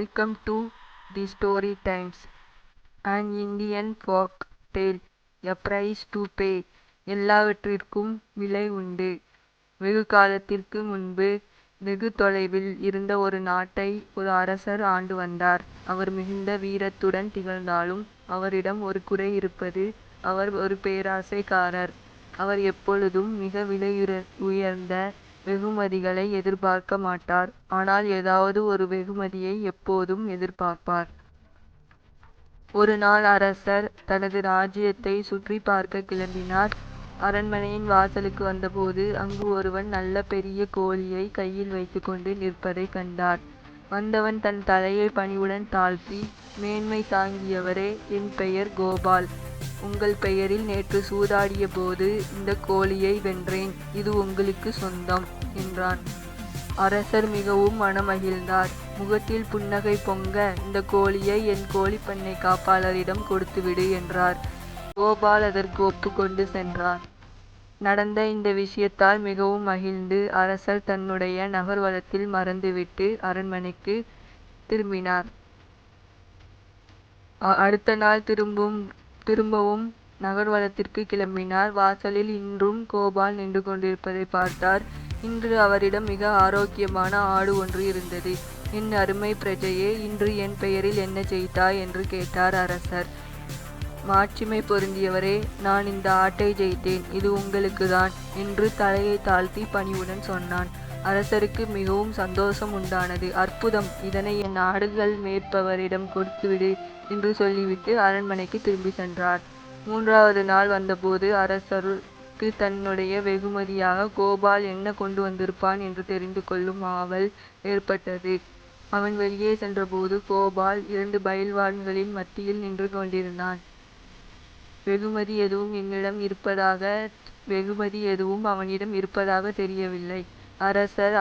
Welcome to the Story Times, an Indian folk tale, a price to pay. எல்லாவற்றிற்கும் விலை உண்டு. வெகு காலத்திற்கு முன்பு வெகு தொலைவில் இருந்த ஒரு நாட்டை ஒரு அரசர் ஆண்டு வந்தார். அவர் மிகுந்த வீரத்துடன் திகழ்ந்தாலும் அவரிடம் ஒரு குறை இருப்பது. அவர் ஒரு பேராசைக்காரர். அவர் எப்பொழுதும் மிக உயர்ந்த வெகுமதிகளை எதிர்பார்க்க மாட்டார். ஆனால் ஏதாவது ஒரு வெகுமதியை எப்போதும் எதிர்பார்ப்பார். ஒரு நாள் அரசர் தனது ராஜ்யத்தை சுற்றி பார்க்க கிளம்பினார். அரண்மனையின் வாசலுக்கு வந்தபோது அங்கு ஒருவன் நல்ல பெரிய கோழியை கையில் வைத்துக்கொண்டு நிற்பதை கண்டார். வந்தவன் தன் தலையை பணிவுடன் தாழ்த்தி, மேன்மை தாங்கியவரே, என் பெயர் கோபால். உங்கள் பெயரில் நேற்று சூதாடிய போது இந்த கோழியை வென்றேன். இது உங்களுக்கு சொந்தம் என்றான். அரசர் மிகவும் மனமகிழ்ந்தார். முகத்தில் புன்னகை பொங்க, இந்த கோழியை என் கோழிப்பண்ணை காப்பாளரிடம் கொடுத்துவிடு என்றார். கோபால் அதற்கு ஒப்புக்கொண்டு சென்றார். நடந்த இந்த விஷயத்தால் மிகவும் மகிழ்ந்து அரசர் தன்னுடைய நகர்வலத்தில் மறந்துவிட்டு அரண்மனைக்கு திரும்பினார். அடுத்த நாள் திரும்பவும் நகர்வலத்திற்கு கிளம்பினார். வாசலில் இன்றும் கோபால் நின்று கொண்டிருப்பதை பார்த்தார். இன்று அவரிடம் மிக ஆரோக்கியமான ஆடு ஒன்று இருந்தது. என் அருமை பிரஜையே, இன்று என் பெயரில் என்ன ஜெயித்தாய் என்று கேட்டார் அரசர். மாட்சிமை பொருந்தியவரே, நான் இந்த ஆட்டை ஜெயித்தேன். இது உங்களுக்கு தான் என்று தலையை தாழ்த்தி பணிவுடன் சொன்னான். அரசருக்கு மிகவும் சந்தோஷம் உண்டானது. அற்புதம், இதனை என் ஆடுகள் மேற்பவரிடம் கொடுத்துவிடு என்று சொல்லிவிட்டு அரண்மனைக்கு திரும்பி சென்றார். மூன்றாவது நாள் வந்தபோது அரசருக்கு தன்னுடைய வெகுமதியாக கோபால் என்ன கொண்டு வந்திருப்பான் என்று தெரிந்து கொள்ளும் ஆவல் ஏற்பட்டது. அவன் வெளியே சென்றபோது கோபால் 2 பயில்வான்களின் மத்தியில் நின்று கொண்டிருந்தான். வெகுமதி எதுவும் அவனிடம் இருப்பதாக தெரியவில்லை. அரசர்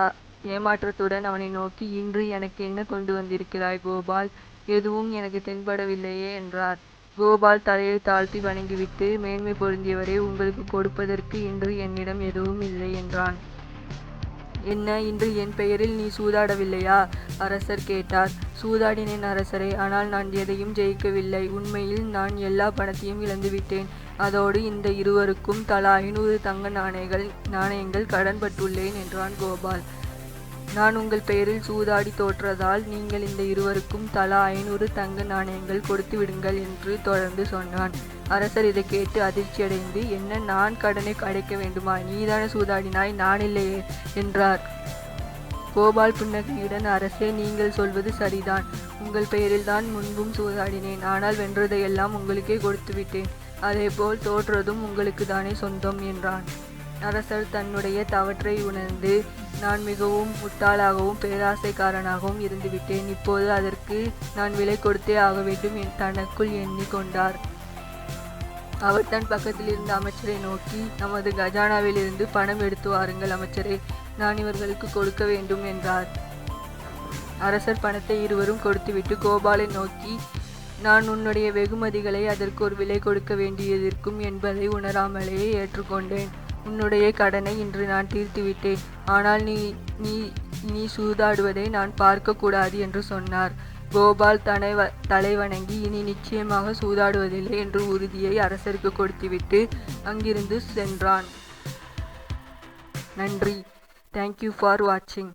ஏமாற்றத்துடன் அவனை நோக்கி, இன்று எனக்கு என்ன கொண்டு வந்திருக்கிறாய் கோபால்? எதுவும் எனக்கு தென்படவில்லையே என்றார். கோபால் தலையை தாழ்த்தி வணங்கிவிட்டு, மேன்மை பொருந்தியவரே, உங்களுக்கு கொடுப்பதற்கு இன்று என்னிடம் எதுவும் இல்லை என்றான். என்ன, இன்று என் பெயரில் நீ சூதாடவில்லையா? அரசர் கேட்டார். சூதாடினேன் அரசரே, ஆனால் நான் எதையும் ஜெயிக்கவில்லை. உண்மையில் நான் எல்லா பணத்தையும் இழந்துவிட்டேன். அதோடு இந்த இருவருக்கும் தலா 500 தங்க நாணயங்கள் கடன்பட்டுள்ளேன் என்றான் கோபால். நான் உங்கள் பெயரில் சூதாடி தோற்றதால் நீங்கள் இந்த இருவருக்கும் தலா 500 தங்க நாணயங்கள் கொடுத்து விடுங்கள் என்று தொடர்ந்து சொன்னான். அரசர் இதை கேட்டு அதிர்ச்சியடைந்து, என்ன, நான் கடனை அடைக்க வேண்டுமா? நீதானே சூதாடினாய், நான் இல்லையே என்றார். கோபால் புன்னகையுடன், அரசே, நீங்கள் சொல்வது சரிதான். உங்கள் பெயரில் தான் முன்பும் சூதாடினேன். ஆனால் வென்றதையெல்லாம் உங்களுக்கே கொடுத்து விட்டேன். அதேபோல் தோற்றதும் உங்களுக்கு தானே சொந்தம் என்றான். அரசர் தன்னுடைய தவற்றை உணர்ந்து, நான் மிகவும் முட்டாளாகவும் பேராசைக்காரனாகவும் இருந்துவிட்டேன். இப்போது அதற்கு நான் விலை கொடுத்தே ஆக வேண்டும் என் தனக்குள் எண்ணிக்கொண்டார். அவர் தன் பக்கத்தில் இருந்த அமைச்சரை நோக்கி, நமது கஜானாவிலிருந்து பணம் எடுத்து வாருங்கள் அமைச்சரே, நான் இவர்களுக்கு கொடுக்க வேண்டும் என்றார். அரசர் பணத்தை இருவரும் கொடுத்துவிட்டு கோபாலை நோக்கி, நான் உன்னுடைய வெகுமதிகளை அதற்கு ஒரு விலை கொடுக்க வேண்டியதிருக்கும் என்பதை உணராமலேயே ஏற்றுக்கொண்டேன். உன்னுடைய கடனை இன்று நான் தீர்த்துவிட்டேன். ஆனால் நீ சூதாடுவதை நான் பார்க்கக்கூடாது என்று சொன்னார். கோபால் தலை வணங்கி, இனி நிச்சயமாக சூதாடுவதில்லை என்று உறுதியை அரசருக்கு கொடுத்துவிட்டு அங்கிருந்து சென்றான். நன்றி. தேங்க்யூ ஃபார் வாட்சிங்.